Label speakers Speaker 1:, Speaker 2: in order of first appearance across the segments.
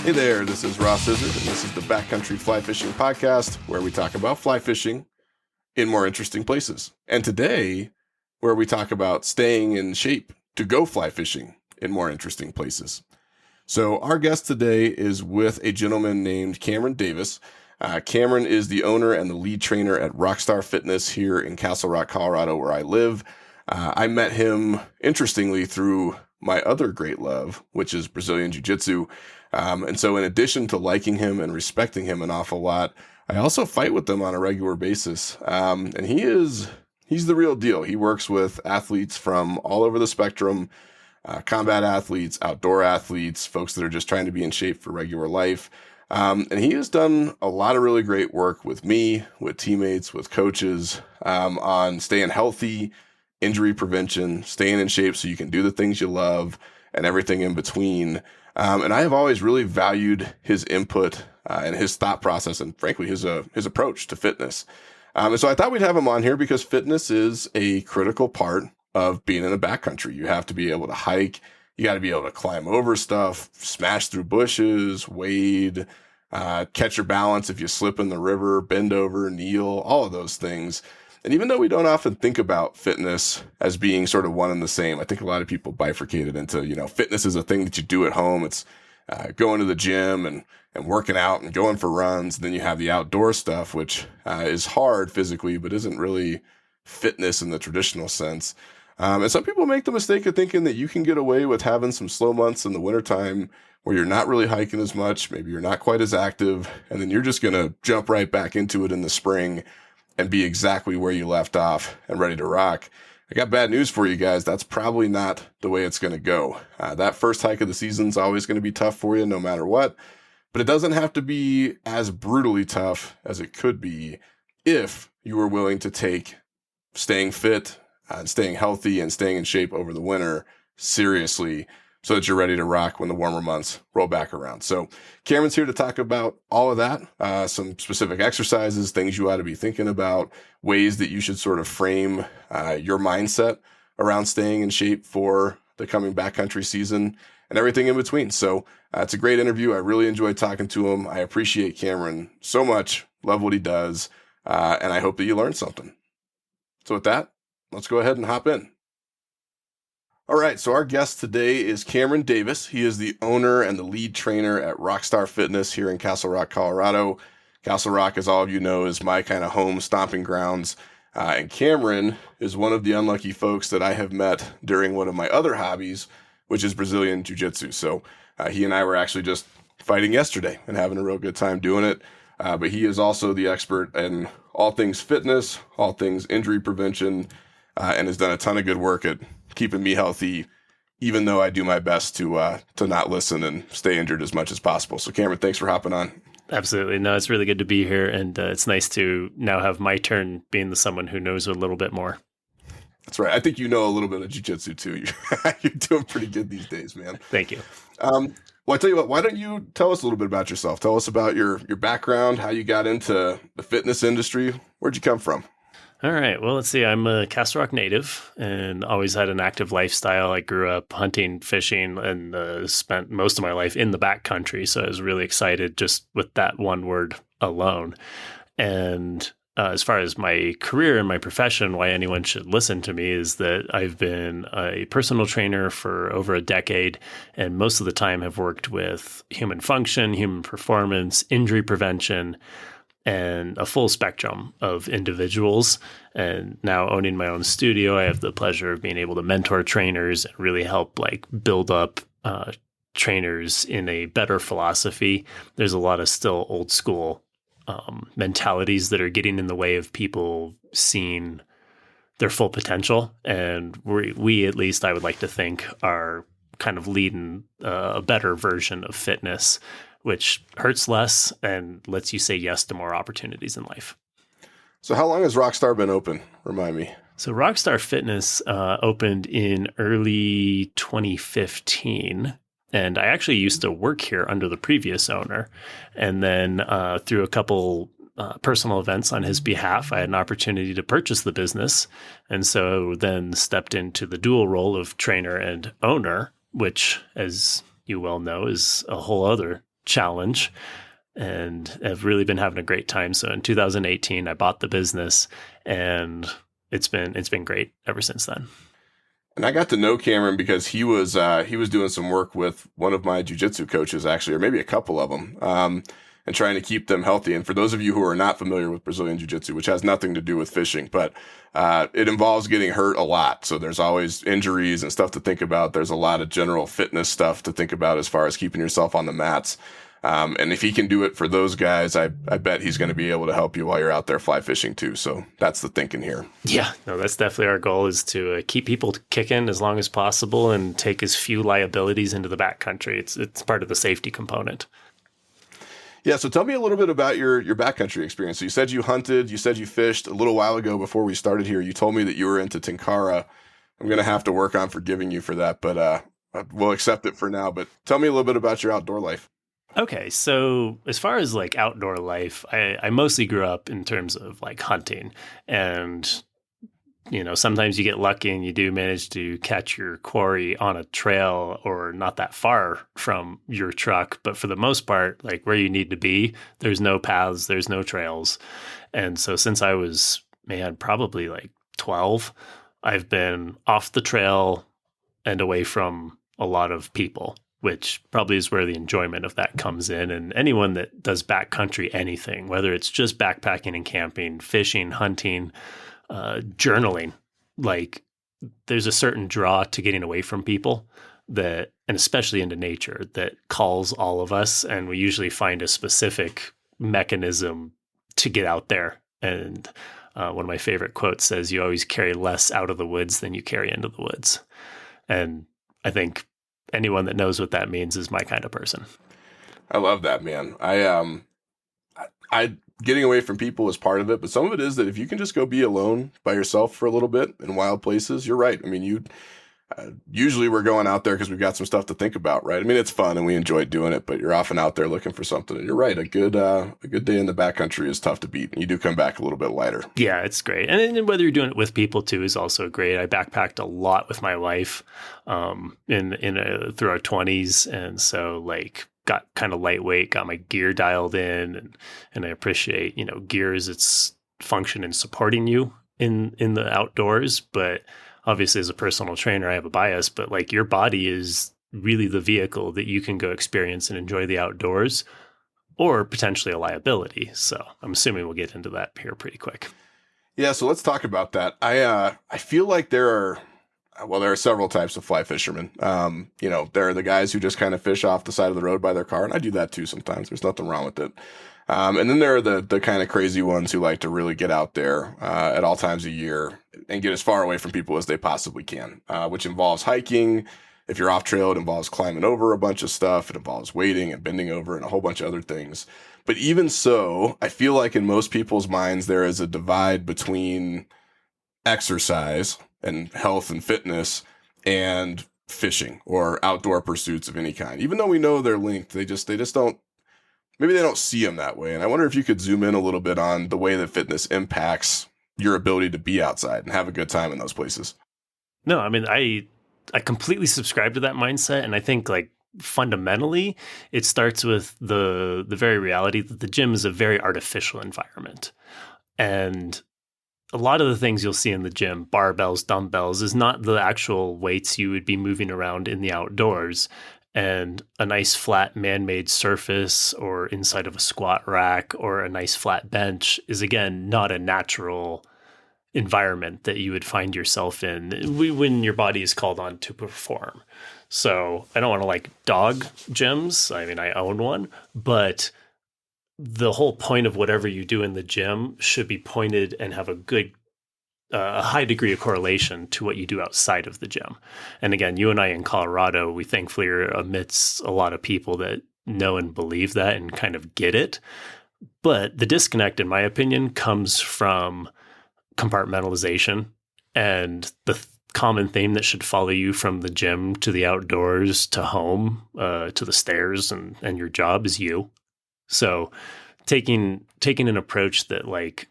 Speaker 1: Hey there, this is Ross Izzard, and this is the Backcountry Fly Fishing Podcast, where we talk about fly fishing in more interesting places. And today, where we talk about staying in shape to go fly fishing in more interesting places. So our guest today is with a gentleman named Cameron Davis. Cameron is the owner and the lead trainer at RockStar Fitness here in Castle Rock, Colorado, where I live. I met him, interestingly, through my other great love, which is Brazilian Jiu-Jitsu. And so in addition to liking him and respecting him an awful lot, I also fight with him on a regular basis. And he's the real deal. He works with athletes from all over the spectrum, combat athletes, outdoor athletes, folks that are just trying to be in shape for regular life. And he has done a lot of really great work with me, with teammates, with coaches, on staying healthy, injury prevention, staying in shape so you can do the things you love, and everything in between. And I have always really valued his input and his thought process, and frankly, his approach to fitness. And so I thought we'd have him on here because fitness is a critical part of being in the backcountry. You have to be able to hike. You got to be able to climb over stuff, smash through bushes, wade, catch your balance if you slip in the river, bend over, kneel, all of those things. And even though we don't often think about fitness as being sort of one and the same, I think a lot of people bifurcate it into, fitness is a thing that you do at home. It's going to the gym and working out and going for runs. And then you have the outdoor stuff, which is hard physically, but isn't really fitness in the traditional sense. And some people make the mistake of thinking that you can get away with having some slow months in the wintertime where you're not really hiking as much, maybe you're not quite as active, and then you're just going to jump right back into it in the spring and be exactly where you left off and ready to rock. I got bad news for you guys. That's probably not the way it's going to go. That first hike of the season is always going to be tough for you no matter what, but it doesn't have to be as brutally tough as it could be if you were willing to take staying fit and staying healthy and staying in shape over the winter seriously, so that you're ready to rock when the warmer months roll back around. So Cameron's here to talk about all of that, some specific exercises, things you ought to be thinking about, ways that you should sort of frame your mindset around staying in shape for the coming backcountry season, and everything in between. So it's a great interview. I really enjoyed talking to him. I appreciate Cameron so much, love what he does, and I hope that you learned something. So with that, let's go ahead and hop in. All right, so our guest today is Cameron Davis. He is the owner and the lead trainer at RockStar Fitness here in Castle Rock, Colorado. Castle Rock, as all of you know, is my kind of home stomping grounds. And Cameron is one of the unlucky folks that I have met during one of my other hobbies, which is Brazilian Jiu-Jitsu. So he and I were actually just fighting yesterday and having a real good time doing it. But he is also the expert in all things fitness, all things injury prevention, and has done a ton of good work at keeping me healthy, even though I do my best to not listen and stay injured as much as possible. So Cameron, thanks for hopping on.
Speaker 2: Absolutely. No, it's really good to be here. And it's nice to now have my turn being the someone who knows a little bit more.
Speaker 1: That's right. I think you know a little bit of jiu-jitsu too. You're doing pretty good these days, man.
Speaker 2: Thank you.
Speaker 1: Well, I tell you what, why don't you tell us a little bit about yourself? Tell us about your background, how you got into the fitness industry. Where'd you come from?
Speaker 2: All right. Well, let's see. I'm a Castle Rock native and always had an active lifestyle. I grew up hunting, fishing, and spent most of my life in the backcountry. So I was really excited just with that one word alone. And as far as my career and my profession, why anyone should listen to me is that I've been a personal trainer for over a decade, and most of the time have worked with human function, human performance, injury prevention, and a full spectrum of individuals. And now owning my own studio, I have the pleasure of being able to mentor trainers and really help build up trainers in a better philosophy. There's a lot of still old school mentalities that are getting in the way of people seeing their full potential. And we, at least I would like to think, are kind of leading a better version of fitness, which hurts less and lets you say yes to more opportunities in life.
Speaker 1: So how long has RockStar been open? Remind me.
Speaker 2: So RockStar Fitness opened in early 2015. And I actually used to work here under the previous owner. And then through a couple personal events on his behalf, I had an opportunity to purchase the business. And so then stepped into the dual role of trainer and owner, which, as you well know, is a whole other challenge, and have really been having a great time. So in 2018, I bought the business, and it's been great ever since then.
Speaker 1: And I got to know Cameron because he was doing some work with one of my jiu-jitsu coaches, actually, or maybe a couple of them, and trying to keep them healthy. And for those of you who are not familiar with Brazilian jiu-jitsu, which has nothing to do with fishing, but it involves getting hurt a lot. So there's always injuries and stuff to think about. There's a lot of general fitness stuff to think about as far as keeping yourself on the mats. And if he can do it for those guys, I bet he's going to be able to help you while you're out there fly fishing too. So that's the thinking here.
Speaker 2: Yeah, no, that's definitely our goal, is to keep people kicking as long as possible and take as few liabilities into the backcountry. It's part of the safety component.
Speaker 1: Yeah, so tell me a little bit about your backcountry experience. So you said you hunted, you said you fished. A little while ago before we started here, you told me that you were into Tenkara. I'm going to have to work on forgiving you for that, but we'll accept it for now. But tell me a little bit about your outdoor life.
Speaker 2: Okay, so as far as like outdoor life, I mostly grew up in terms of like hunting, and sometimes you get lucky and you do manage to catch your quarry on a trail or not that far from your truck. But for the most part, like where you need to be, there's no paths, there's no trails. And so since I was, probably like 12, I've been off the trail and away from a lot of people, which probably is where the enjoyment of that comes in. And anyone that does backcountry anything, whether it's just backpacking and camping, fishing, hunting, journaling, like there's a certain draw to getting away from people, that, and especially into nature, that calls all of us. And we usually find a specific mechanism to get out there. And one of my favorite quotes says, "You always carry less out of the woods than you carry into the woods." And I think anyone that knows what that means is my kind of person.
Speaker 1: I love that, man. I getting away from people is part of it, but some of it is that if you can just go be alone by yourself for a little bit in wild places, you're right. I mean, usually we're going out there because we've got some stuff to think about, right? I mean, it's fun and we enjoy doing it, but you're often out there looking for something. And you're right. A good day in the backcountry is tough to beat, and you do come back a little bit lighter.
Speaker 2: Yeah, it's great. And then whether you're doing it with people too is also great. I backpacked a lot with my wife through our 20s, and so like got kind of lightweight, got my gear dialed in, and I appreciate gear is its function in supporting you in the outdoors. But obviously, as a personal trainer, I have a bias, but like your body is really the vehicle that you can go experience and enjoy the outdoors, or potentially a liability. So I'm assuming we'll get into that here pretty quick.
Speaker 1: Yeah, so let's talk about that. I feel like there are several types of fly fishermen. There are the guys who just kind of fish off the side of the road by their car, and I do that too sometimes. There's nothing wrong with it. And then there are the kind of crazy ones who like to really get out there at all times of year and get as far away from people as they possibly can, which involves hiking. If you're off trail, it involves climbing over a bunch of stuff. It involves wading and bending over and a whole bunch of other things. But even so, I feel like in most people's minds, there is a divide between exercise and health and fitness and fishing or outdoor pursuits of any kind. Even though we know they're linked, they just don't, maybe they don't see them that way. And I wonder if you could zoom in a little bit on the way that fitness impacts your ability to be outside and have a good time in those places.
Speaker 2: No, I mean, I completely subscribe to that mindset. And I think like fundamentally, it starts with the very reality that the gym is a very artificial environment. And a lot of the things you'll see in the gym, barbells, dumbbells, is not the actual weights you would be moving around in the outdoors. And a nice flat man-made surface or inside of a squat rack or a nice flat bench is, again, not a natural environment that you would find yourself in when your body is called on to perform. So I don't want to like dog gyms. I mean, I own one, but the whole point of whatever you do in the gym should be pointed and have a high degree of correlation to what you do outside of the gym. And again, you and I in Colorado, we thankfully are amidst a lot of people that know and believe that and kind of get it. But the disconnect, in my opinion, comes from compartmentalization, and the common theme that should follow you from the gym to the outdoors to home, to the stairs and your job is you. So taking an approach that like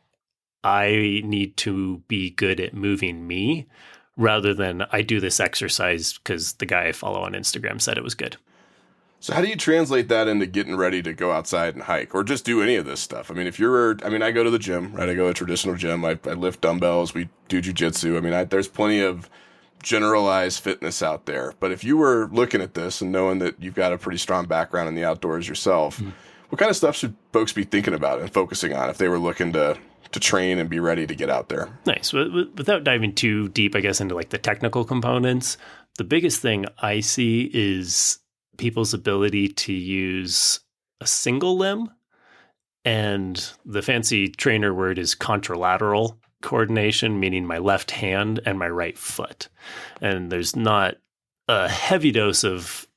Speaker 2: I need to be good at moving me rather than I do this exercise because the guy I follow on Instagram said it was good.
Speaker 1: So how do you translate that into getting ready to go outside and hike or just do any of this stuff? I mean, I go to the gym, right? I go to a traditional gym. I lift dumbbells. We do jujitsu. I mean, there's plenty of generalized fitness out there. But if you were looking at this and knowing that you've got a pretty strong background in the outdoors yourself, what kind of stuff should folks be thinking about and focusing on if they were looking to train and be ready to get out there?
Speaker 2: Nice. Without diving too deep, I guess, into like the technical components, the biggest thing I see is people's ability to use a single limb. And the fancy trainer word is contralateral coordination, meaning my left hand and my right foot. And there's not a heavy dose of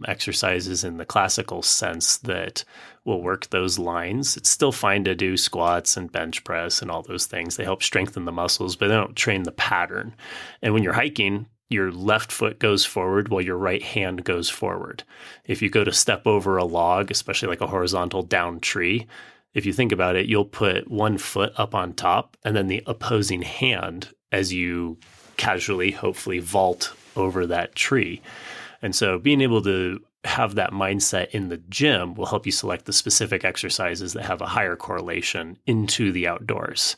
Speaker 2: exercises in the classical sense that will work those lines. It's still fine to do squats and bench press and all those things. They help strengthen the muscles, but they don't train the pattern. And when you're hiking, your left foot goes forward while your right hand goes forward. If you go to step over a log, especially like a horizontal down tree, if you think about it, you'll put one foot up on top and then the opposing hand as you casually, hopefully, vault over that tree. And so being able to have that mindset in the gym will help you select the specific exercises that have a higher correlation into the outdoors.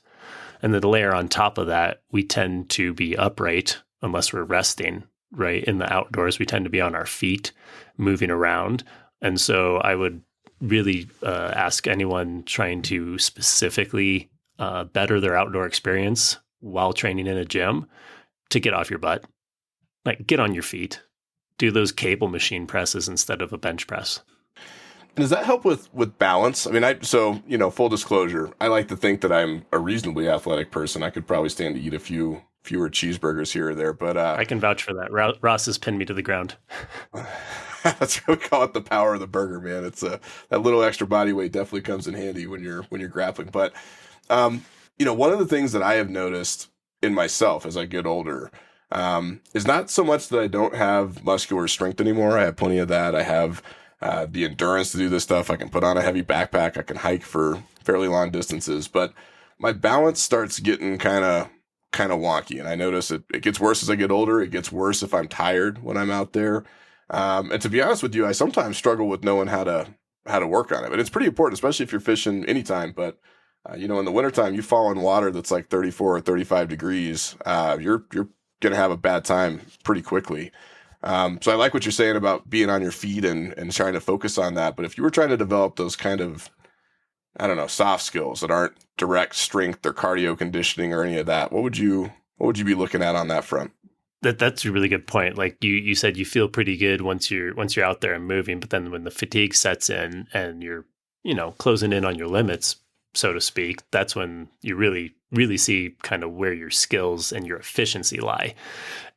Speaker 2: And then the layer on top of that, we tend to be upright unless we're resting, right? In the outdoors, we tend to be on our feet, moving around. And so I would really ask anyone trying to specifically better their outdoor experience while training in a gym to get off your butt, like get on your feet, do those cable machine presses instead of a bench press.
Speaker 1: And does that help with balance? I mean, full disclosure, I like to think that I'm a reasonably athletic person. I could probably stand to eat a fewer cheeseburgers here or there, but
Speaker 2: I can vouch for that. Ross has pinned me to the ground.
Speaker 1: That's what we call it, the power of the burger, man. It's that little extra body weight definitely comes in handy when you're grappling. But one of the things that I have noticed in myself as I get older is not so much that I don't have muscular strength anymore. I have plenty of that. I have the endurance to do this stuff. I can put on a heavy backpack. I can hike for fairly long distances, but my balance starts getting kind of wonky. And I notice it gets worse as I get older. It gets worse if I'm tired when I'm out there. And to be honest with you, I sometimes struggle with knowing how to work on it. But it's pretty important, especially if you're fishing anytime. But in the wintertime, you fall in water that's like 34 or 35 degrees. You're going to have a bad time pretty quickly. So I like what you're saying about being on your feet and trying to focus on that. But if you were trying to develop those kind of, I don't know, soft skills that aren't direct strength or cardio conditioning or any of that, what would you be looking at on that front?
Speaker 2: That's a really good point. Like you said, you feel pretty good once you're out there and moving, but then when the fatigue sets in and you're, closing in on your limits, so to speak, that's when you really, really see kind of where your skills and your efficiency lie.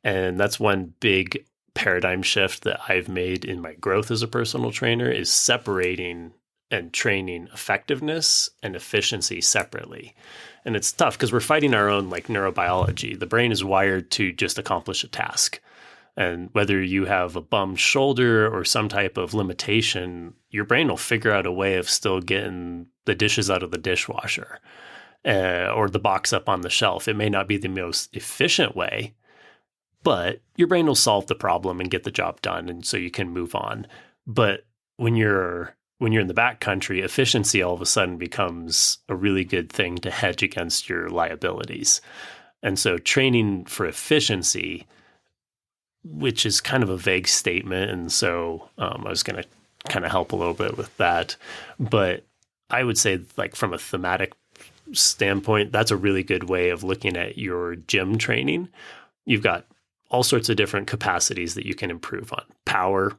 Speaker 2: And that's one big paradigm shift that I've made in my growth as a personal trainer is separating and training effectiveness and efficiency separately. And it's tough because we're fighting our own like neurobiology. The brain is wired to just accomplish a task. And whether you have a bum shoulder or some type of limitation, your brain will figure out a way of still getting the dishes out of the dishwasher or the box up on the shelf. It may not be the most efficient way, but your brain will solve the problem and get the job done. And so you can move on. But when you're in the backcountry, efficiency all of a sudden becomes a really good thing to hedge against your liabilities. And so training for efficiency, which is kind of a vague statement. And so I was going to kind of help a little bit with that. But I would say like from a thematic standpoint, that's a really good way of looking at your gym training. You've got all sorts of different capacities that you can improve on. Power,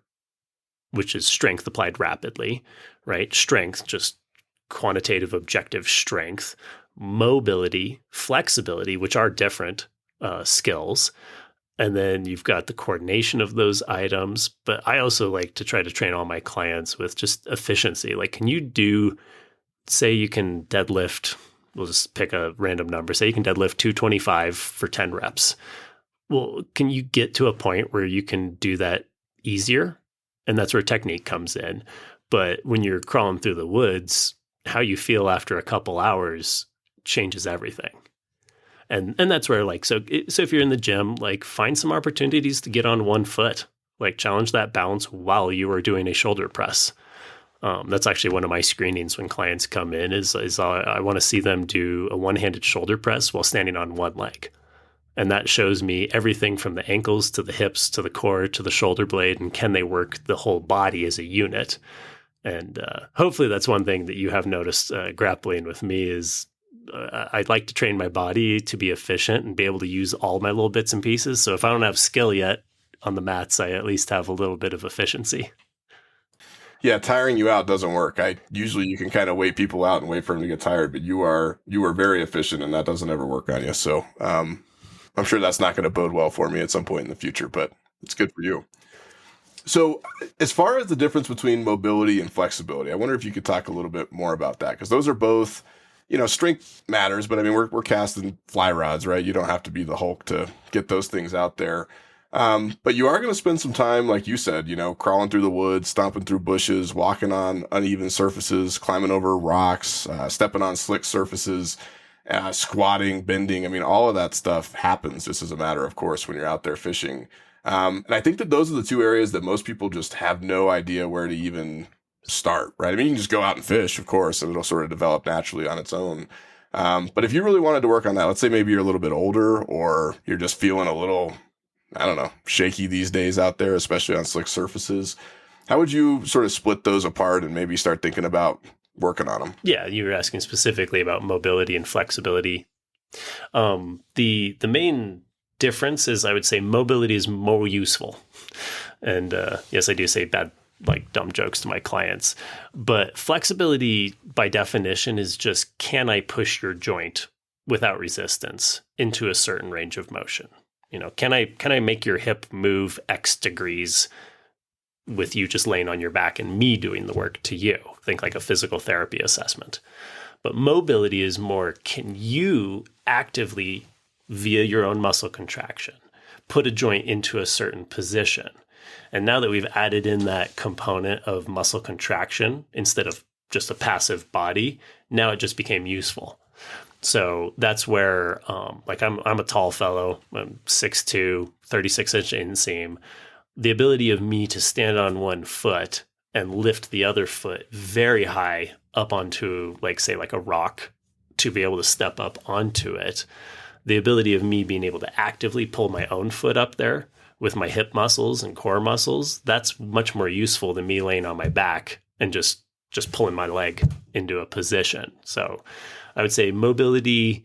Speaker 2: which is strength applied rapidly, right? Strength, just quantitative, objective strength. Mobility, flexibility, which are different skills. And then you've got the coordination of those items. But I also like to try to train all my clients with just efficiency. Like, can you say you can deadlift, we'll just pick a random number, say you can deadlift 225 for 10 reps. Well, can you get to a point where you can do that easier? And that's where technique comes in. But when you're crawling through the woods, how you feel after a couple hours changes everything. And that's where so if you're in the gym, like find some opportunities to get on one foot like challenge that balance while you are doing a shoulder press. That's actually one of my screenings when clients come in is I want to see them do a one-handed shoulder press while standing on one leg. And that shows me everything from the ankles to the hips to the core to the shoulder blade, and can they work the whole body as a unit? And hopefully that's one thing that you have noticed grappling with me is I'd like to train my body to be efficient and be able to use all my little bits and pieces. So if I don't have skill yet on the mats, I at least have a little bit of efficiency.
Speaker 1: Yeah, tiring you out doesn't work. Usually you can kind of wait people out and wait for them to get tired, but you are very efficient, and that doesn't ever work on you. So I'm sure that's not going to bode well for me at some point in the future, but it's good for you. So as far as the difference between mobility and flexibility, I wonder if you could talk a little bit more about that, because those are both, strength matters, but I mean, we're casting fly rods, right? You don't have to be the Hulk to get those things out there. But you are going to spend some time, like you said, crawling through the woods, stomping through bushes, walking on uneven surfaces, climbing over rocks, stepping on slick surfaces, squatting, bending. I mean, all of that stuff happens just as a matter of course when you're out there fishing. And I think that those are the two areas that most people just have no idea where to even start, right? I mean, you can just go out and fish, of course, and it'll sort of develop naturally on its own. But if you really wanted to work on that, let's say maybe you're a little bit older, or you're just feeling a little, I don't know, shaky these days out there, especially on slick surfaces, how would you sort of split those apart and maybe start thinking about working on them?
Speaker 2: Yeah, you were asking specifically about mobility and flexibility. The main difference is, I would say, mobility is more useful. And yes, I do say bad, like dumb jokes to my clients, but flexibility by definition is just, can I push your joint without resistance into a certain range of motion? Can I make your hip move X degrees with you just laying on your back and me doing the work to you? Think like a physical therapy assessment. But mobility is more, can you actively, via your own muscle contraction, put a joint into a certain position? And now that we've added in that component of muscle contraction instead of just a passive body, now it just became useful. So that's where, I'm a tall fellow, I'm 6'2", 36-inch inseam. The ability of me to stand on one foot and lift the other foot very high up onto, like a rock, to be able to step up onto it. The ability of me being able to actively pull my own foot up there with my hip muscles and core muscles, that's much more useful than me laying on my back and just pulling my leg into a position. So I would say mobility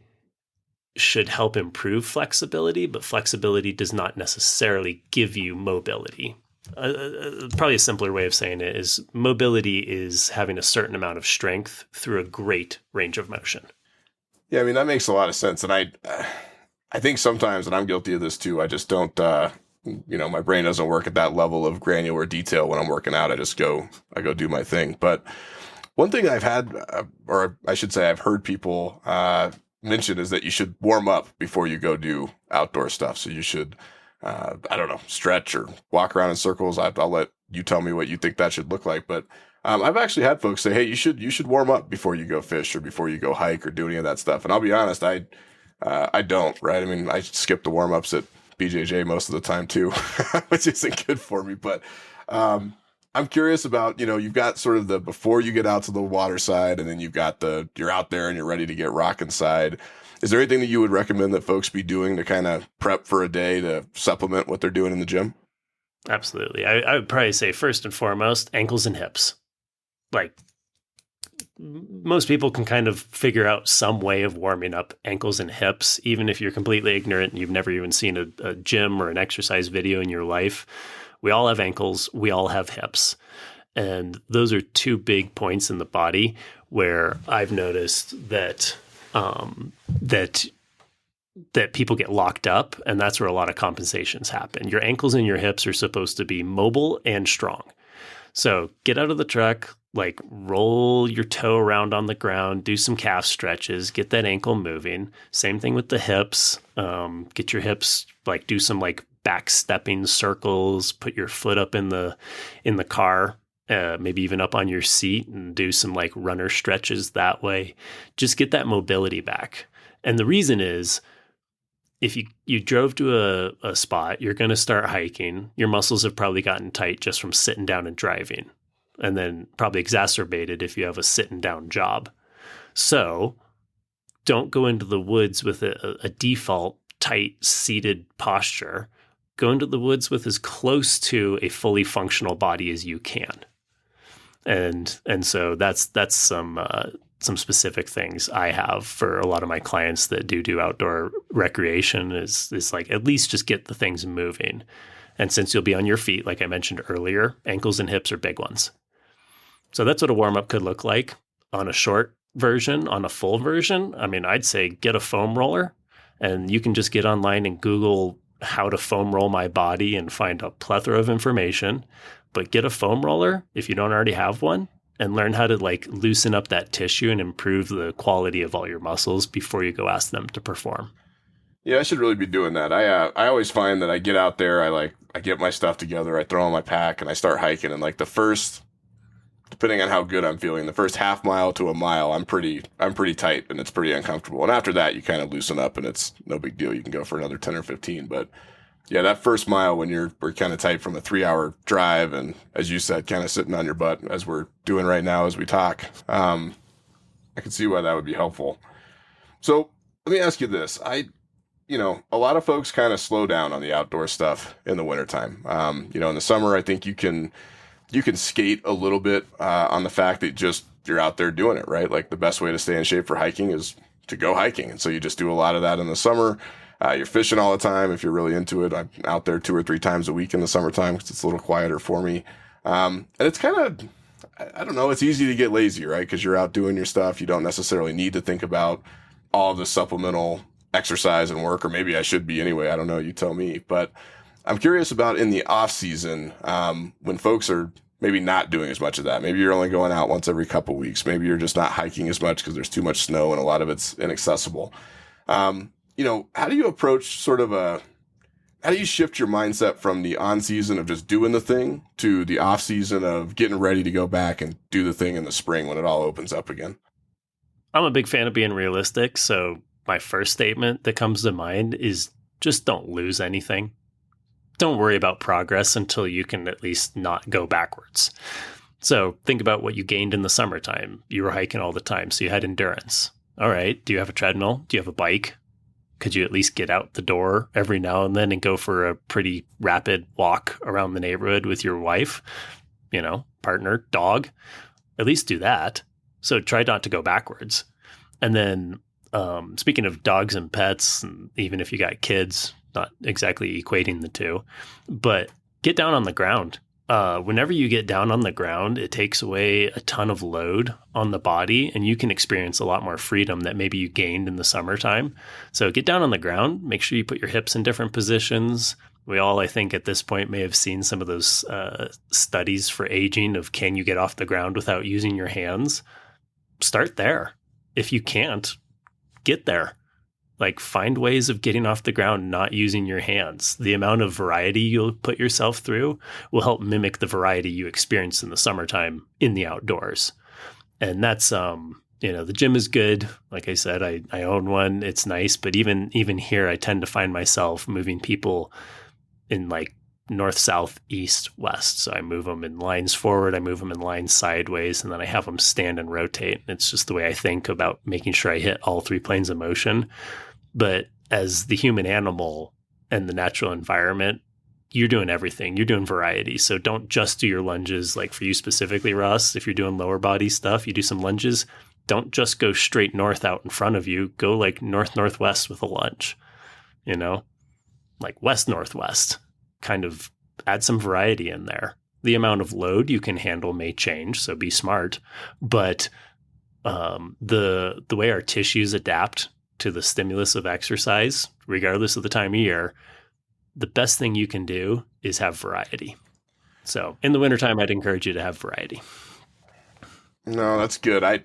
Speaker 2: should help improve flexibility, but flexibility does not necessarily give you mobility. Probably a simpler way of saying it is, mobility is having a certain amount of strength through a great range of motion.
Speaker 1: Yeah, I mean, that makes a lot of sense. And I think sometimes, and I'm guilty of this too, I just don't, my brain doesn't work at that level of granular detail when I'm working out. I go do my thing. But one thing I've had, or I should say I've heard people mention, is that you should warm up before you go do outdoor stuff. So you should, stretch or walk around in circles. I'll let you tell me what you think that should look like. But I've actually had folks say, hey, you should warm up before you go fish or before you go hike or do any of that stuff. And I'll be honest, I don't, right? I mean, I skip the warm ups at BJJ most of the time too, which isn't good for me. But I'm curious about, you've got sort of the before you get out to the water side, and then you've got you're out there and you're ready to get rocking side. Is there anything that you would recommend that folks be doing to kind of prep for a day to supplement what they're doing in the gym?
Speaker 2: Absolutely. I would probably say first and foremost, ankles and hips. Like, most people can kind of figure out some way of warming up ankles and hips, even if you're completely ignorant and you've never even seen a gym or an exercise video in your life. We all have ankles. We all have hips. And those are two big points in the body where I've noticed that that people get locked up, and that's where a lot of compensations happen. Your ankles and your hips are supposed to be mobile and strong. So get out of the truck, roll your toe around on the ground, do some calf stretches, get that ankle moving. Same thing with the hips. Get your hips, do some back stepping circles, put your foot up in the car, maybe even up on your seat, and do some runner stretches that way. Just get that mobility back. And the reason is, if you drove to a spot, you're going to start hiking. Your muscles have probably gotten tight just from sitting down and driving, and then probably exacerbated if you have a sitting down job. So don't go into the woods with a default tight seated posture. Go into the woods with as close to a fully functional body as you can. And so that's some specific things I have for a lot of my clients that do outdoor recreation is like, at least just get the things moving. And since you'll be on your feet, like I mentioned earlier, ankles and hips are big ones. So that's what a warm up could look like on a short version. On a full version, I mean, I'd say get a foam roller, and you can just get online and Google how to foam roll my body and find a plethora of information. But get a foam roller if you don't already have one, and learn how to like loosen up that tissue and improve the quality of all your muscles before you go ask them to perform.
Speaker 1: Yeah, I should really be doing that. I always find that I get out there, I get my stuff together, I throw on my pack, and I start hiking. And like the first, depending on how good I'm feeling, the first half mile to a mile, I'm pretty tight and it's pretty uncomfortable. And after that, you kind of loosen up and it's no big deal. You can go for another 10 or 15. But yeah, that first mile when we're kind of tight from a 3-hour drive, and as you said, kind of sitting on your butt as we're doing right now as we talk, I can see why that would be helpful. So let me ask you this. A lot of folks kind of slow down on the outdoor stuff in the wintertime. In the summer, I think you can skate a little bit on the fact that just you're out there doing it, right? Like the best way to stay in shape for hiking is to go hiking. And so you just do a lot of that in the summer. You're fishing all the time if you're really into it. I'm out there 2 or 3 times a week in the summertime because it's a little quieter for me. And it's kind of, I don't know, it's easy to get lazy, right? Because you're out doing your stuff. You don't necessarily need to think about all the supplemental exercise and work, or maybe I should be anyway. I don't know. You tell me. But I'm curious about in the off season, when folks are maybe not doing as much of that. Maybe you're only going out once every couple weeks. Maybe you're just not hiking as much because there's too much snow and a lot of it's inaccessible. How do you approach how do you shift your mindset from the on season of just doing the thing to the off season of getting ready to go back and do the thing in the spring when it all opens up again?
Speaker 2: I'm a big fan of being realistic. So my first statement that comes to mind is just don't lose anything. Don't worry about progress until you can at least not go backwards. So think about what you gained in the summertime. You were hiking all the time, so you had endurance. All right. Do you have a treadmill? Do you have a bike? Could you at least get out the door every now and then and go for a pretty rapid walk around the neighborhood with your wife, partner, dog? At least do that. So try not to go backwards. And then speaking of dogs and pets, and even if you got kids, not exactly equating the two, but get down on the ground. Whenever you get down on the ground, it takes away a ton of load on the body, and you can experience a lot more freedom that maybe you gained in the summertime. So get down on the ground, make sure you put your hips in different positions. We all, I think, at this point may have seen some of those studies for aging of can you get off the ground without using your hands? Start there. If you can't, get there. Like find ways of getting off the ground, not using your hands. The amount of variety you'll put yourself through will help mimic the variety you experience in the summertime in the outdoors. And that's, the gym is good. Like I said, I own one. It's nice. But even here, I tend to find myself moving people in like north, south, east, west. So I move them in lines forward. I move them in lines sideways, and then I have them stand and rotate. It's just the way I think about making sure I hit all 3 planes of motion. But as the human animal and the natural environment, you're doing everything. You're doing variety. So don't just do your lunges. Like for you specifically, Ross, if you're doing lower body stuff, you do some lunges. Don't just go straight north out in front of you. Go like north-northwest with a lunge, like west-northwest. Kind of add some variety in there. The amount of load you can handle may change, so be smart. But the way our tissues adapt to the stimulus of exercise, regardless of the time of year, the best thing you can do is have variety. So in the wintertime, I'd encourage you to have variety.
Speaker 1: No, that's good. I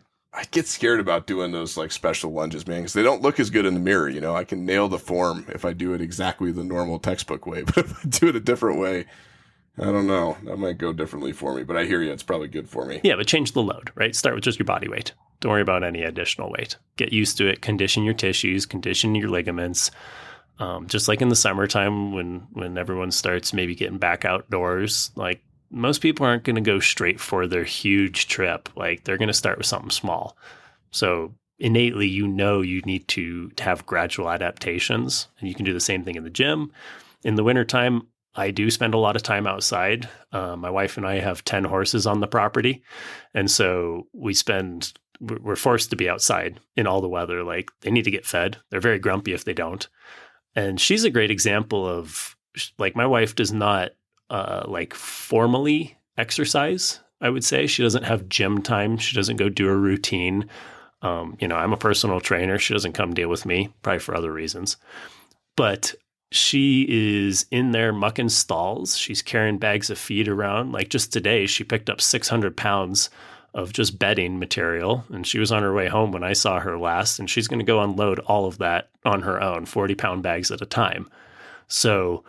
Speaker 1: get scared about doing those like special lunges, man, because they don't look as good in the mirror. I can nail the form if I do it exactly the normal textbook way, but if I do it a different way, I don't know. That might go differently for me, but I hear you. It's probably good for me.
Speaker 2: Yeah, but change the load, right? Start with just your body weight. Don't worry about any additional weight. Get used to it. Condition your tissues, condition your ligaments. Just like in the summertime when everyone starts maybe getting back outdoors, like most people aren't going to go straight for their huge trip. Like they're going to start with something small. So innately, you need to have gradual adaptations, and you can do the same thing in the gym. In the wintertime, I do spend a lot of time outside. My wife and I have 10 horses on the property. And so we're forced to be outside in all the weather. Like they need to get fed. They're very grumpy if they don't. And she's a great example of, like, my wife does not like formally exercise, I would say. She doesn't have gym time. She doesn't go do a routine. I'm a personal trainer. She doesn't come deal with me, probably for other reasons. But she is in there mucking stalls. She's carrying bags of feed around. Like just today, she picked up 600 pounds of just bedding material. And she was on her way home when I saw her last. And she's going to go unload all of that on her own, 40-pound bags at a time. So,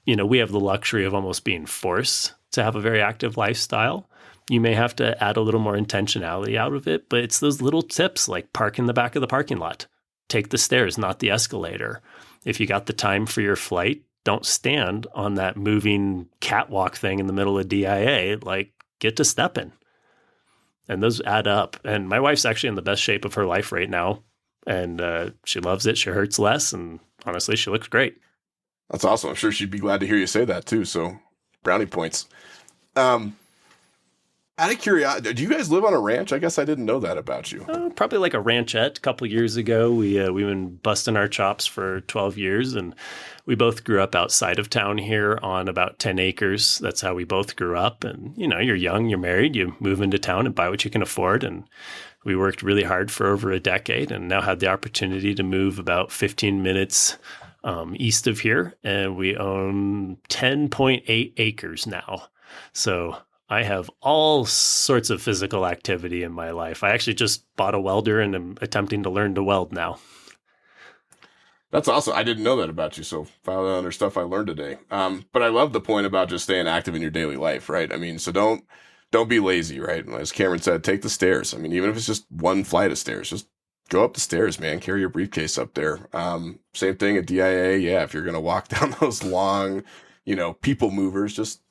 Speaker 2: we have the luxury of almost being forced to have a very active lifestyle. You may have to add a little more intentionality out of it, but it's those little tips like park in the back of the parking lot. Take the stairs, not the escalator. If you got the time for your flight, don't stand on that moving catwalk thing in the middle of DIA. Like, get to stepping. And those add up. And my wife's actually in the best shape of her life right now. And she loves it. She hurts less. And honestly, she looks great.
Speaker 1: That's awesome. I'm sure she'd be glad to hear you say that too. So brownie points. Out of curiosity, do you guys live on a ranch? I guess I didn't know that about you.
Speaker 2: Probably like a ranchette. A couple years ago, we've been busting our chops for 12 years, and we both grew up outside of town here on about 10 acres. That's how we both grew up. And, you're young, you're married, you move into town and buy what you can afford. And we worked really hard for over a decade and now had the opportunity to move about 15 minutes east of here. And we own 10.8 acres now. So I have all sorts of physical activity in my life. I actually just bought a welder and am attempting to learn to weld now.
Speaker 1: That's awesome. I didn't know that about you. So file that under stuff I learned today. But I love the point about just staying active in your daily life, right? I mean, so don't be lazy, right? As Cameron said, take the stairs. I mean, even if it's just one flight of stairs, just go up the stairs, man. Carry your briefcase up there. Same thing at DIA. Yeah, if you're going to walk down those long, people movers, just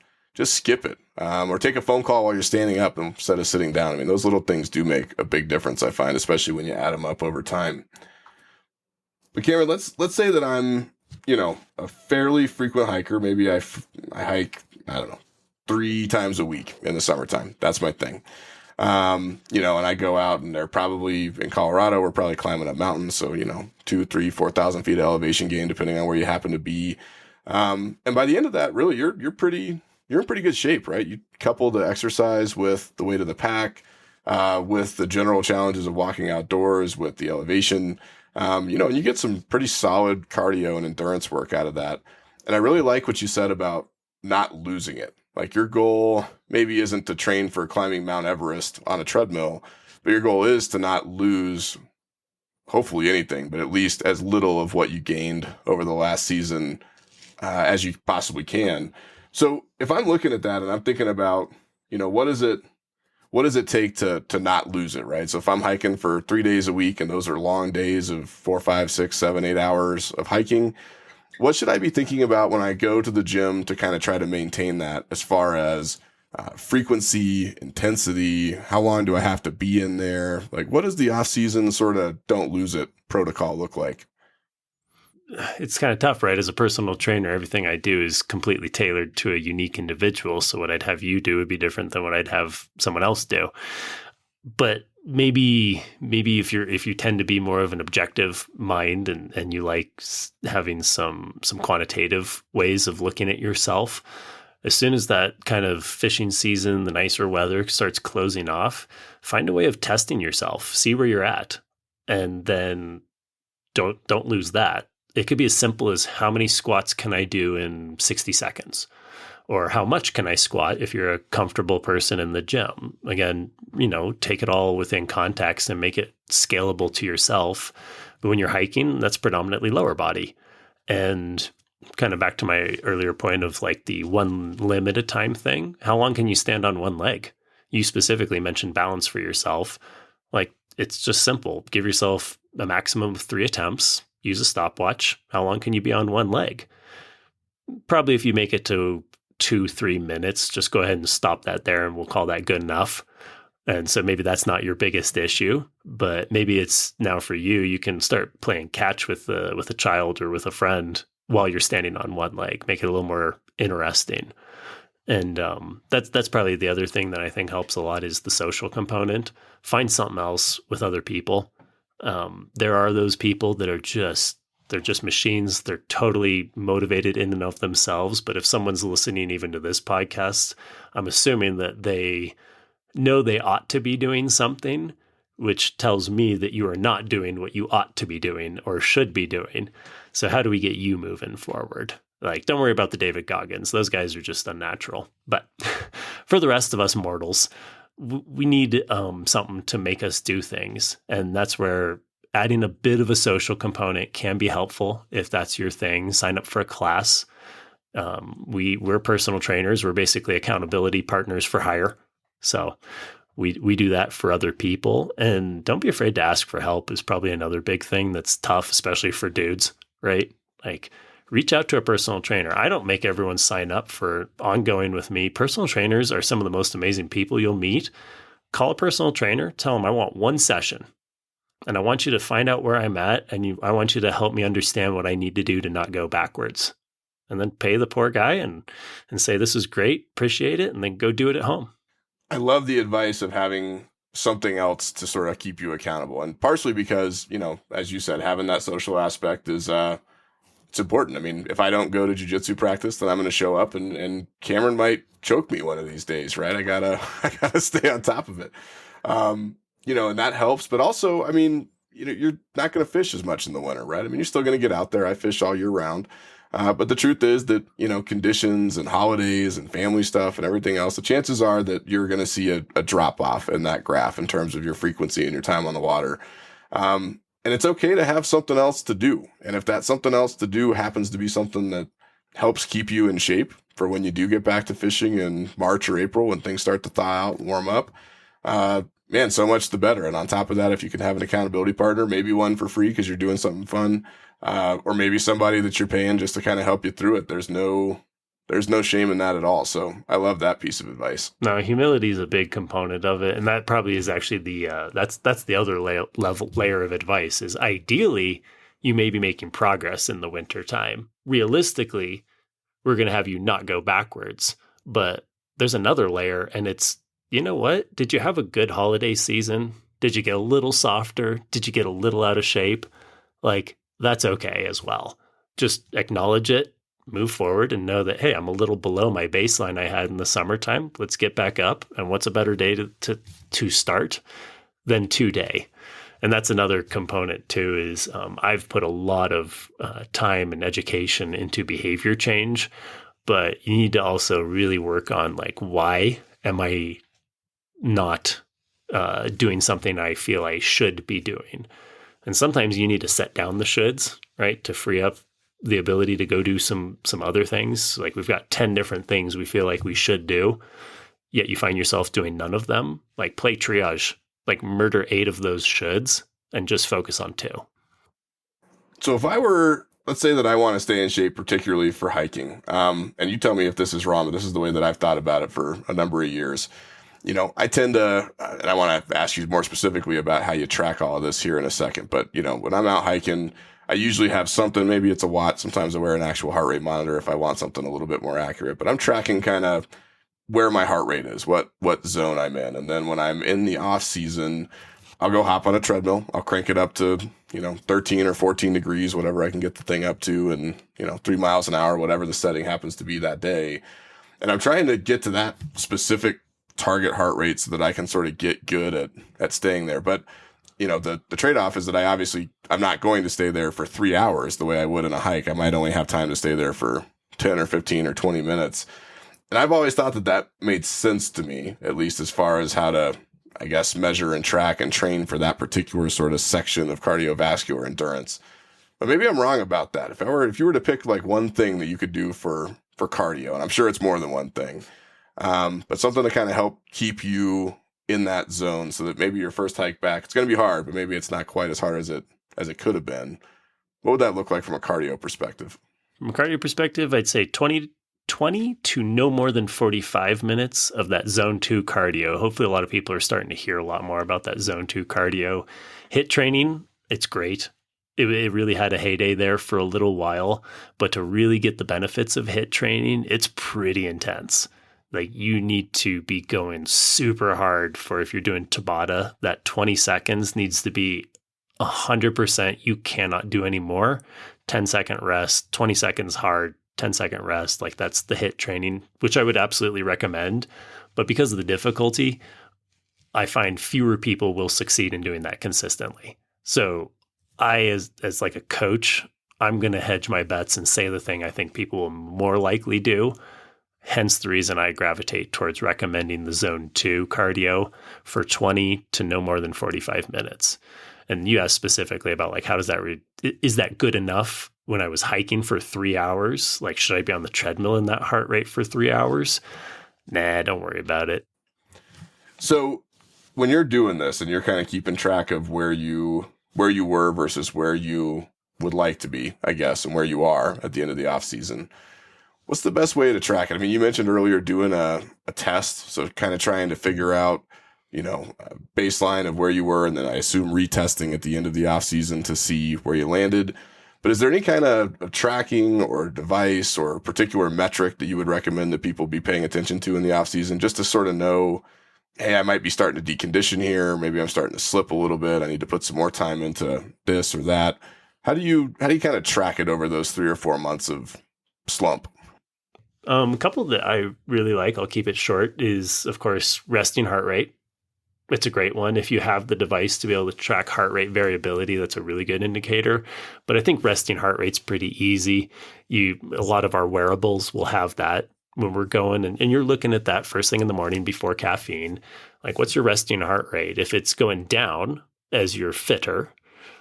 Speaker 1: skip it. Or take a phone call while you're standing up instead of sitting down. I mean, those little things do make a big difference, I find, especially when you add them up over time. But Cameron, let's say that I'm, a fairly frequent hiker. Maybe I hike, I don't know, 3 times a week in the summertime. That's my thing. And I go out and they're probably in Colorado, we're probably climbing up mountains. So, 2, 3, 4,000 feet of elevation gain, depending on where you happen to be. And by the end of that, really, you're in pretty good shape, right? You couple the exercise with the weight of the pack, with the general challenges of walking outdoors, with the elevation, and you get some pretty solid cardio and endurance work out of that. And I really like what you said about not losing it. Like your goal maybe isn't to train for climbing Mount Everest on a treadmill, but your goal is to not lose, hopefully anything, but at least as little of what you gained over the last season as you possibly can. So if I'm looking at that and I'm thinking about, what does it take to not lose it, right? So if I'm hiking for 3 days a week and those are long days of 4, 5, 6, 7, 8 hours of hiking, what should I be thinking about when I go to the gym to kind of try to maintain that as far as frequency, intensity? How long do I have to be in there? Like, what does the off season sort of don't lose it protocol look like?
Speaker 2: It's kind of tough, right? As a personal trainer, everything I do is completely tailored to a unique individual. So what I'd have you do would be different than what I'd have someone else do. But maybe if you tend to be more of an objective mind and you like having some quantitative ways of looking at yourself, as soon as that kind of fishing season, the nicer weather starts closing off, find a way of testing yourself, see where you're at, and then don't lose that. It could be as simple as how many squats can I do in 60 seconds? Or how much can I squat if you're a comfortable person in the gym? Again, take it all within context and make it scalable to yourself. But when you're hiking, that's predominantly lower body. And kind of back to my earlier point of like the one limb at a time thing, how long can you stand on one leg? You specifically mentioned balance for yourself. Like, it's just simple. Give yourself a maximum of 3 attempts. use a stopwatch. How long can you be on one leg? Probably if you make it to 2-3 minutes, just go ahead and stop that there and we'll call that good enough. And so maybe that's not your biggest issue, but maybe it's now for you, you can start playing catch with a child or with a friend while you're standing on one leg, make it a little more interesting. And that's probably the other thing that I think helps a lot is the social component. Find something else with other people. There are those people that are they're just machines. They're totally motivated in and of themselves. But if someone's listening even to this podcast, I'm assuming that they know they ought to be doing something, which tells me that you are not doing what you ought to be doing or should be doing. So how do we get you moving forward? Like, don't worry about the David Goggins. Those guys are just unnatural. But for the rest of us mortals, we need something to make us do things. And that's where adding a bit of a social component can be helpful. If that's your thing, sign up for a class. We're personal trainers. We're basically accountability partners for hire. So we do that for other people. And don't be afraid to ask for help is probably another big thing that's tough, especially for dudes, right? Like, reach out to a personal trainer. I don't make everyone sign up for ongoing with me. Personal trainers are some of the most amazing people you'll meet. Call a personal trainer, tell them I want one session and I want you to find out where I'm at. And I want you to help me understand what I need to do to not go backwards, and then pay the poor guy and say, this is great, appreciate it. And then go do it at home.
Speaker 1: I love the advice of having something else to sort of keep you accountable. And partially because, as you said, having that social aspect is, it's important. I mean, if I don't go to jiu-jitsu practice, then I'm going to show up and Cameron might choke me one of these days, right? I gotta stay on top of it. And that helps. But also, I mean, you're not going to fish as much in the winter, right? I mean, you're still going to get out there. I fish all year round. But the truth is that, conditions and holidays and family stuff and everything else, the chances are that you're going to see a drop off in that graph in terms of your frequency and your time on the water. And it's okay to have something else to do. And if that something else to do happens to be something that helps keep you in shape for when you do get back to fishing in March or April, when things start to thaw out and warm up, man, so much the better. And on top of that, if you can have an accountability partner, maybe one for free because you're doing something fun, or maybe somebody that you're paying just to kind of help you through it. There's no shame in that at all. So I love that piece of advice.
Speaker 2: No, humility is a big component of it. And that probably is actually that's the other layer of advice is ideally you may be making progress in the winter time. Realistically, we're going to have you not go backwards, but there's another layer and it's, you know what? Did you have a good holiday season? Did you get a little softer? Did you get a little out of shape? Like, that's okay as well. Just acknowledge it, move forward and know that, hey, I'm a little below my baseline I had in the summertime. Let's get back up. And what's a better day to start than today? And that's another component too, is I've put a lot of time and education into behavior change, but you need to also really work on like, why am I not doing something I feel I should be doing? And sometimes you need to set down the shoulds, right, to free up the ability to go do some other things. Like we've got 10 different things we feel like we should do, yet you find yourself doing none of them. Like play triage, like murder 8 of those shoulds and just focus on 2.
Speaker 1: So if let's say that I want to stay in shape, particularly for hiking, and you tell me if this is wrong, but this is the way that I've thought about it for a number of years. I tend to, and I want to ask you more specifically about how you track all of this here in a second. But, when I'm out hiking, I usually have something, maybe it's a watch. Sometimes I wear an actual heart rate monitor if I want something a little bit more accurate, but I'm tracking kind of where my heart rate is, what zone I'm in. And then when I'm in the off season, I'll go hop on a treadmill. I'll crank it up to, 13 or 14 degrees, whatever I can get the thing up to, and, 3 miles an hour, whatever the setting happens to be that day. And I'm trying to get to that specific target heart rate so that I can sort of get good at staying there. But, the trade-off is that I'm not going to stay there for 3 hours the way I would in a hike. I might only have time to stay there for 10 or 15 or 20 minutes. And I've always thought that made sense to me, at least as far as how to, I guess, measure and track and train for that particular sort of section of cardiovascular endurance. But maybe I'm wrong about that. If you were to pick like one thing that you could do for cardio, and I'm sure it's more than one thing, but something to kind of help keep you in that zone so that maybe your first hike back, it's going to be hard, but maybe it's not quite as hard as it could have been. What would that look like from a cardio perspective?
Speaker 2: From a cardio perspective, I'd say 20 to no more than 45 minutes of that zone 2 cardio. Hopefully a lot of people are starting to hear a lot more about that zone 2 cardio. HIIT training, it's great. It really had a heyday there for a little while, but to really get the benefits of HIIT training, it's pretty intense. Like you need to be going super hard for, if you're doing Tabata, that 20 seconds needs to be 100%. You cannot do any more. 10-second rest, 20 seconds hard, 10-second rest. Like that's the HIIT training, which I would absolutely recommend. But because of the difficulty, I find fewer people will succeed in doing that consistently. So I, as like a coach, I'm going to hedge my bets and say the thing I think people will more likely do. Hence the reason I gravitate towards recommending the zone 2 cardio for 20 to no more than 45 minutes. And you asked specifically about like, how does that is that good enough when I was hiking for 3 hours? Like, should I be on the treadmill in that heart rate for 3 hours? Nah, don't worry about it.
Speaker 1: So when you're doing this and you're kind of keeping track of where you were versus where you would like to be, I guess, and where you are at the end of the off season, what's the best way to track it? I mean, you mentioned earlier doing a test, so kind of trying to figure out, a baseline of where you were, and then I assume retesting at the end of the off season to see where you landed. But is there any kind of tracking or device or particular metric that you would recommend that people be paying attention to in the off season, just to sort of know, hey, I might be starting to decondition here. Maybe I'm starting to slip a little bit. I need to put some more time into this or that. How do you kind of track it over those 3 or 4 months of slump?
Speaker 2: A couple that I really like, I'll keep it short, is of course resting heart rate. It's a great one. If you have the device to be able to track heart rate variability, that's a really good indicator. But I think resting heart rate's pretty easy. A lot of our wearables will have that when we're going, and you're looking at that first thing in the morning before caffeine. Like, what's your resting heart rate? If it's going down as you're fitter,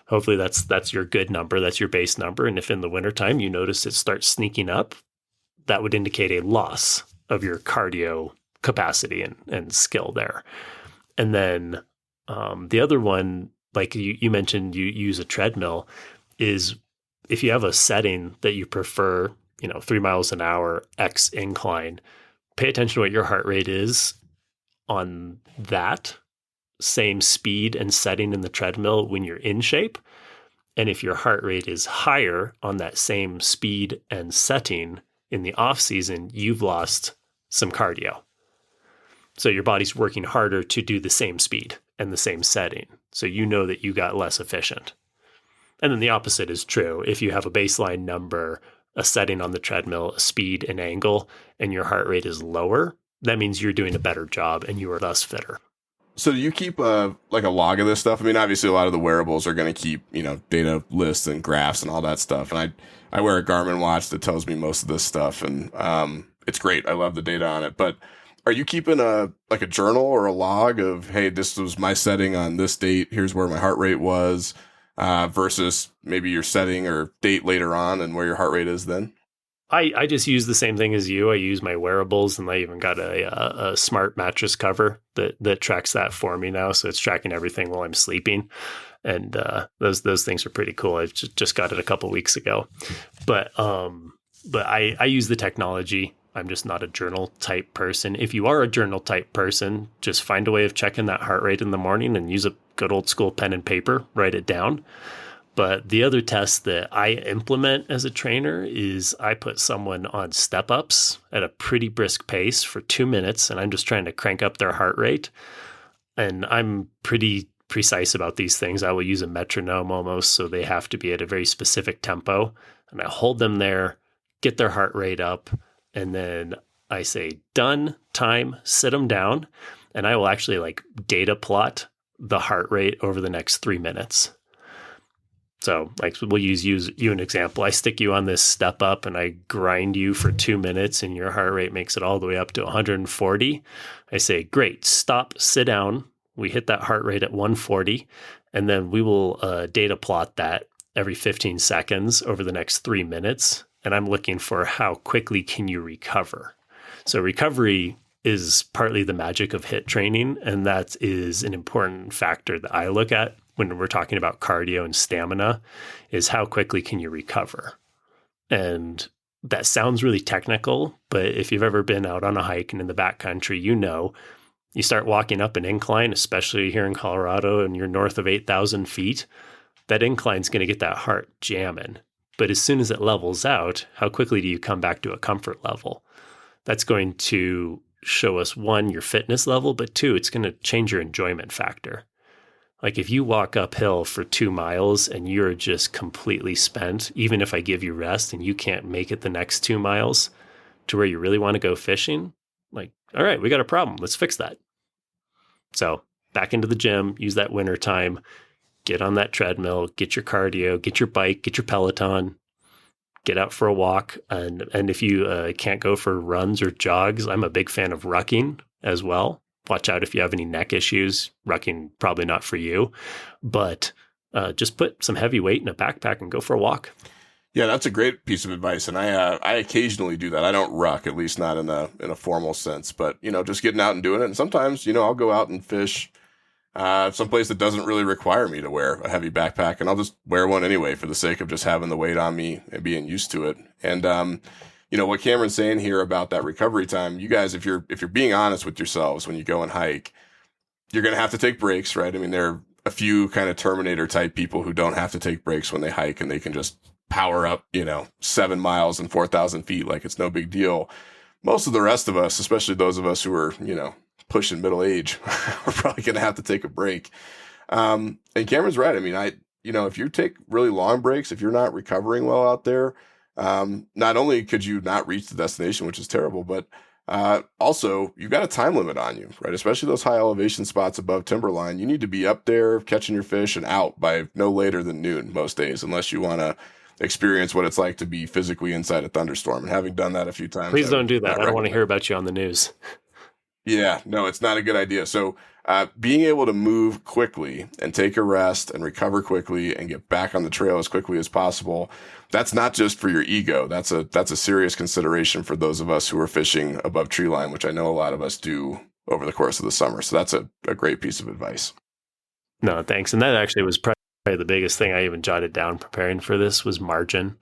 Speaker 2: hopefully that's your good number, that's your base number. And if in the wintertime you notice it starts sneaking up, that would indicate a loss of your cardio capacity and skill there. And then the other one, like you mentioned, you use a treadmill, is if you have a setting that you prefer, 3 miles an hour, X incline, pay attention to what your heart rate is on that same speed and setting in the treadmill when you're in shape. And if your heart rate is higher on that same speed and setting in the off season, you've lost some cardio. So your body's working harder to do the same speed and the same setting. So you know that you got less efficient. And then the opposite is true. If you have a baseline number, a setting on the treadmill, a speed, an angle, and your heart rate is lower, that means you're doing a better job and you are thus fitter.
Speaker 1: So do you keep a log of this stuff? I mean, obviously a lot of the wearables are going to keep, data lists and graphs and all that stuff. And I wear a Garmin watch that tells me most of this stuff, and it's great. I love the data on it. But are you keeping a journal or a log of, hey, this was my setting on this date, here's where my heart rate was, versus maybe your setting or date later on and where your heart rate is then?
Speaker 2: I just use the same thing as you. I use my wearables, and I even got a smart mattress cover that tracks that for me now. So it's tracking everything while I'm sleeping. And those things are pretty cool. I just got it a couple weeks ago. But I use the technology. I'm just not a journal type person. If you are a journal type person, just find a way of checking that heart rate in the morning and use a good old school pen and paper, write it down. But the other test that I implement as a trainer is I put someone on step ups at a pretty brisk pace for 2 minutes, and I'm just trying to crank up their heart rate. And I'm pretty precise about these things. I will use a metronome almost, so they have to be at a very specific tempo. And I hold them there, get their heart rate up, and then I say, done, time, sit them down. And I will actually data plot the heart rate over the next 3 minutes. So we'll use you an example. I stick you on this step up and I grind you for 2 minutes and your heart rate makes it all the way up to 140. I say, great, stop, sit down. We hit that heart rate at 140, and then we will data plot that every 15 seconds over the next 3 minutes. And I'm looking for how quickly can you recover. So recovery is partly the magic of HIIT training, and that is an important factor that I look at when we're talking about cardio and stamina is how quickly can you recover? And that sounds really technical, but if you've ever been out on a hike and in the backcountry, you start walking up an incline, especially here in Colorado, and you're north of 8,000 feet, that incline's going to get that heart jamming. But as soon as it levels out, how quickly do you come back to a comfort level? That's going to show us, one, your fitness level, but two, it's going to change your enjoyment factor. Like if you walk uphill for 2 miles and you're just completely spent, even if I give you rest and you can't make it the next 2 miles to where you really want to go fishing, like, all right, we got a problem. Let's fix that. So back into the gym, use that winter time, get on that treadmill, get your cardio, get your bike, get your Peloton, get out for a walk. And if you can't go for runs or jogs, I'm a big fan of rucking as well. Watch out if you have any neck issues. Rucking, probably not for you, but just put some heavy weight in a backpack and go for a walk.
Speaker 1: Yeah, that's a great piece of advice, and I occasionally do that. I don't ruck, at least not in a formal sense, but just getting out and doing it. And sometimes I'll go out and fish someplace that doesn't really require me to wear a heavy backpack, and I'll just wear one anyway for the sake of just having the weight on me and being used to it. And what Cameron's saying here about that recovery time, you guys, if you're being honest with yourselves when you go and hike, you're going to have to take breaks, right? I mean, there are a few kind of Terminator type people who don't have to take breaks when they hike, and they can just power up, 7 miles and 4,000 feet like it's no big deal. Most of the rest of us, especially those of us who are, pushing middle age, are probably going to have to take a break. And Cameron's right. I mean, if you take really long breaks, if you're not recovering well out there, not only could you not reach the destination, which is terrible, but also you've got a time limit on you, right? Especially those high elevation spots above timberline. You need to be up there catching your fish and out by no later than noon most days, unless you want to experience what it's like to be physically inside a thunderstorm. And having done that a few times,
Speaker 2: please don't do that. I don't want to hear about you on the news.
Speaker 1: Yeah, no, it's not a good idea. So being able to move quickly and take a rest and recover quickly and get back on the trail as quickly as possible, that's not just for your ego. That's a serious consideration for those of us who are fishing above tree line, which I know a lot of us do over the course of the summer. So that's a great piece of advice.
Speaker 2: No, thanks. And that actually was probably the biggest thing I even jotted down preparing for this was margin.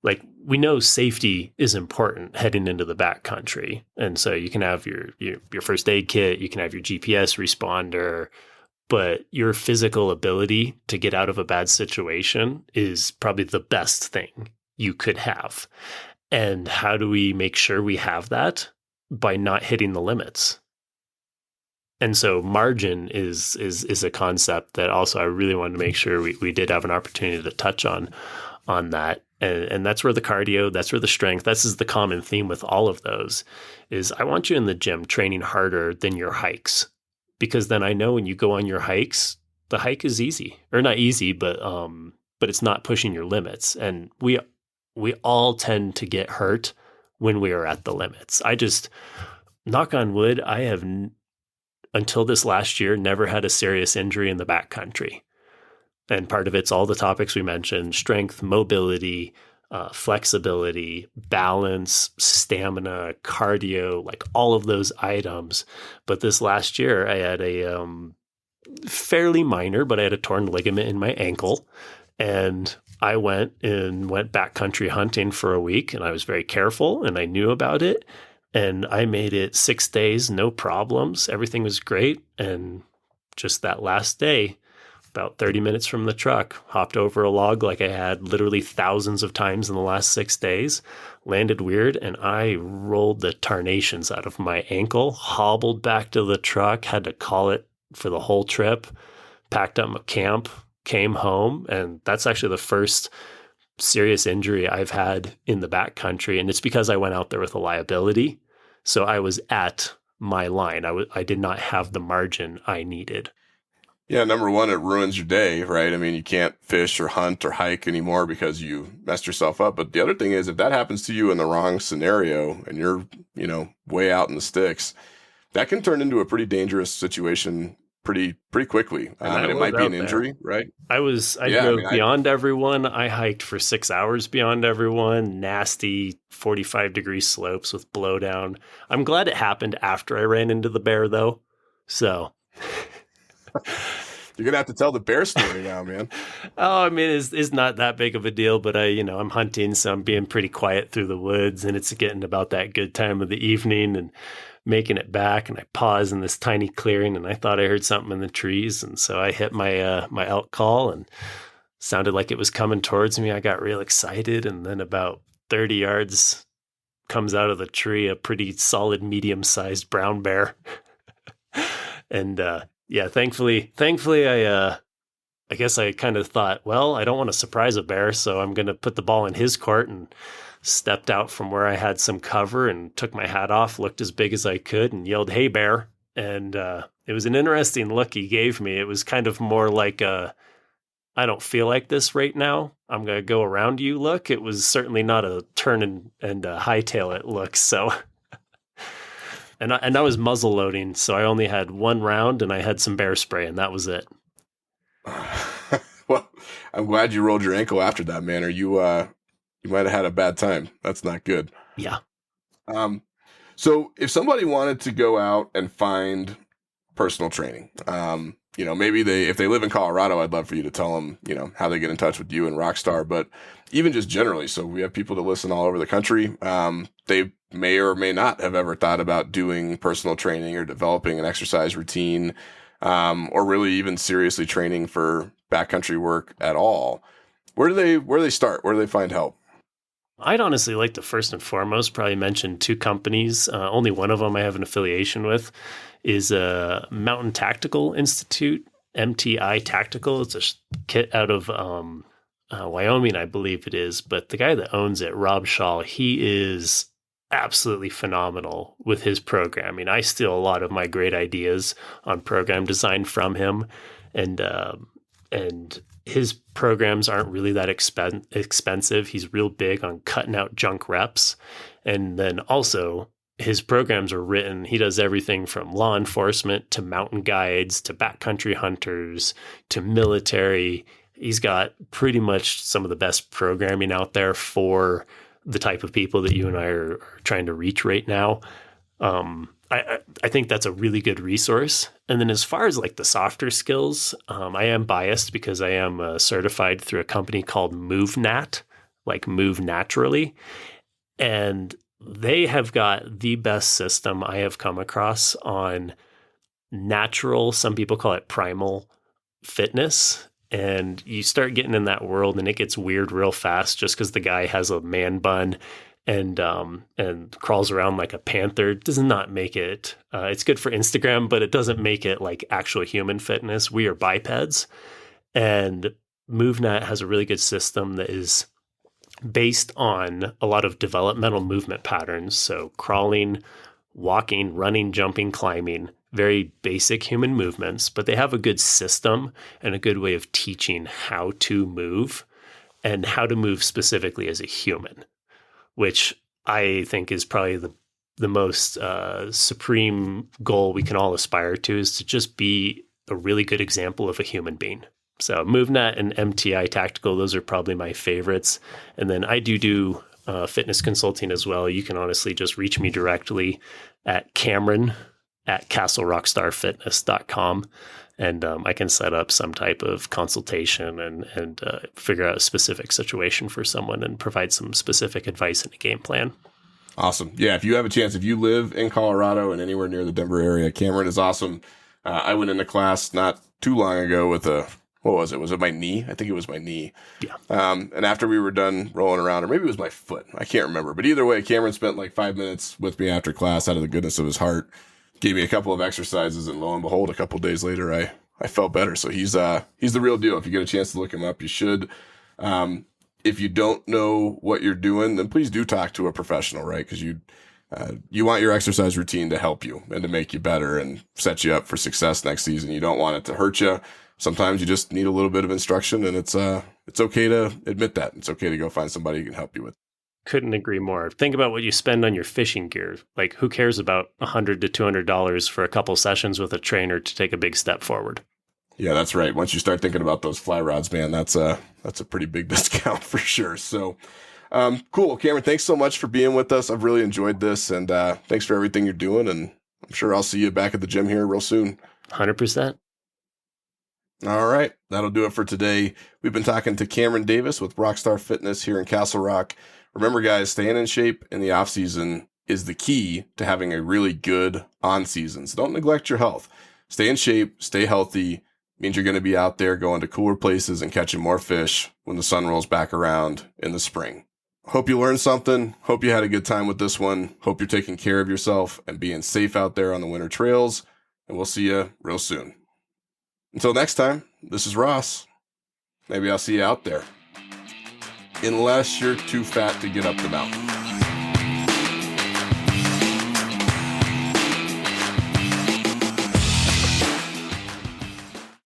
Speaker 2: Like we know safety is important heading into the backcountry. And so you can have your first aid kit, you can have your GPS responder, but your physical ability to get out of a bad situation is probably the best thing you could have. And how do we make sure we have that? By not hitting the limits. And so margin is a concept that also I really wanted to make sure we did have an opportunity to touch on that. And that's where the cardio, that's where the strength, this is the common theme with all of those, is I want you in the gym training harder than your hikes. Because then I know when you go on your hikes, the hike is easy. Or not easy, but it's not pushing your limits. And we all tend to get hurt when we are at the limits. I just, knock on wood, I have until this last year, never had a serious injury in the backcountry. And part of it's all the topics we mentioned: strength, mobility, flexibility, balance, stamina, cardio, like all of those items. But this last year, I had a fairly minor, but I had a torn ligament in my ankle. And I went backcountry hunting for a week, and I was very careful, and I knew about it. And I made it 6 days, no problems. Everything was great. And just that last day, about 30 minutes from the truck, hopped over a log like I had literally thousands of times in the last 6 days, landed weird, and I rolled the tarnations out of my ankle, hobbled back to the truck, had to call it for the whole trip, packed up my camp, came home. And that's actually the first serious injury I've had in the backcountry. And it's because I went out there with a liability. So I was at my line. I did not have the margin I needed.
Speaker 1: Yeah, number one, it ruins your day, right? I mean, you can't fish or hunt or hike anymore because you messed yourself up. But the other thing is, if that happens to you in the wrong scenario and you're, way out in the sticks, that can turn into a pretty dangerous situation pretty quickly. And it might be an injury, right?
Speaker 2: I drove beyond everyone. I hiked for 6 hours beyond everyone, nasty 45-degree slopes with blowdown. I'm glad it happened after I ran into the bear, though. So...
Speaker 1: You're going to have to tell the bear story now, man.
Speaker 2: Oh, I mean, it's not that big of a deal, but I'm hunting, so I'm being pretty quiet through the woods, and it's getting about that good time of the evening and making it back. And I pause in this tiny clearing, and I thought I heard something in the trees. And so I hit my elk call and sounded like it was coming towards me. I got real excited. And then about 30 yards comes out of the tree a pretty solid medium-sized brown bear. And yeah, thankfully I guess I kind of thought, well, I don't want to surprise a bear, so I'm going to put the ball in his court, and stepped out from where I had some cover and took my hat off, looked as big as I could, and yelled, "Hey, bear." And it was an interesting look he gave me. It was kind of more like a, I don't feel like this right now, I'm going to go around you look. It was certainly not a turn and hightail it look. So, and I was muzzle loading, so I only had one round and I had some bear spray, and that was it.
Speaker 1: Well, I'm glad you rolled your ankle after that, man, or you might have had a bad time. That's not good.
Speaker 2: Yeah.
Speaker 1: So if somebody wanted to go out and find personal training, maybe if they live in Colorado, I'd love for you to tell them, how they get in touch with you and RockStar, but even just generally. So we have people that listen all over the country. They may or may not have ever thought about doing personal training or developing an exercise routine, or really even seriously training for backcountry work at all. Where do they start? Where do they find help?
Speaker 2: I'd honestly like to first and foremost probably mention two companies. Only one of them I have an affiliation with is Mountain Tactical Institute, MTI Tactical. It's a kit out of Wyoming, I believe it is. But the guy that owns it, Rob Shaw, he is absolutely phenomenal with his programming. I steal a lot of my great ideas on program design from him, and his programs aren't really that expensive. He's real big on cutting out junk reps. And then also his programs are written, he does everything from law enforcement to mountain guides to backcountry hunters to military. He's got pretty much some of the best programming out there for the type of people that you and I are trying to reach right now. I think that's a really good resource. And then as far as like the softer skills, I am biased because I am certified through a company called MoveNat, like Move Naturally. And they have got the best system I have come across on natural, some people call it primal fitness. And you start getting in that world and it gets weird real fast just because the guy has a man bun and crawls around like a panther. Does not make it. It's good for Instagram, but it doesn't make it like actual human fitness. We are bipeds, and MoveNet has a really good system that is based on a lot of developmental movement patterns. So crawling, walking, running, jumping, climbing, very basic human movements, but they have a good system and a good way of teaching how to move and how to move specifically as a human, which I think is probably the most supreme goal we can all aspire to, is to just be a really good example of a human being. So MoveNet and MTI Tactical, those are probably my favorites. And then I do fitness consulting as well. You can honestly just reach me directly at Cameron@CastleRockStarFitness.com. And I can set up some type of consultation and figure out a specific situation for someone and provide some specific advice and a game plan.
Speaker 1: Awesome. Yeah, if you have a chance, if you live in Colorado and anywhere near the Denver area, Cameron is awesome. I went into class not too long ago with what was it? Was it my knee? I think it was my knee.
Speaker 2: Yeah.
Speaker 1: And after we were done rolling around, or maybe it was my foot, I can't remember. But either way, Cameron spent like 5 minutes with me after class out of the goodness of his heart. Gave me a couple of exercises, and lo and behold, a couple of days later, I felt better. So he's the real deal. If you get a chance to look him up, you should. If you don't know what you're doing, then please do talk to a professional, right? Because you want your exercise routine to help you and to make you better and set you up for success next season. You don't want it to hurt you. Sometimes you just need a little bit of instruction, and it's okay to admit that. It's okay to go find somebody who can help you with.
Speaker 2: Couldn't agree more. Think about what you spend on your fishing gear. Like, who cares about $100 to $200 for a couple sessions with a trainer to take a big step forward?
Speaker 1: Yeah, that's right. Once you start thinking about those fly rods, man, that's a pretty big discount for sure. So, cool. Cameron, thanks so much for being with us. I've really enjoyed this, and thanks for everything you're doing. And I'm sure I'll see you back at the gym here real soon.
Speaker 2: 100%.
Speaker 1: All right, that'll do it for today. We've been talking to Cameron Davis with RockStar Fitness here in Castle Rock. Remember, guys, staying in shape in the off season is the key to having a really good on season. So don't neglect your health. Stay in shape, stay healthy. Means you're going to be out there going to cooler places and catching more fish when the sun rolls back around in the spring. Hope you learned something. Hope you had a good time with this one. Hope you're taking care of yourself and being safe out there on the winter trails. And we'll see you real soon. Until next time, this is Ross. Maybe I'll see you out there. Unless you're too fat to get up the mountain.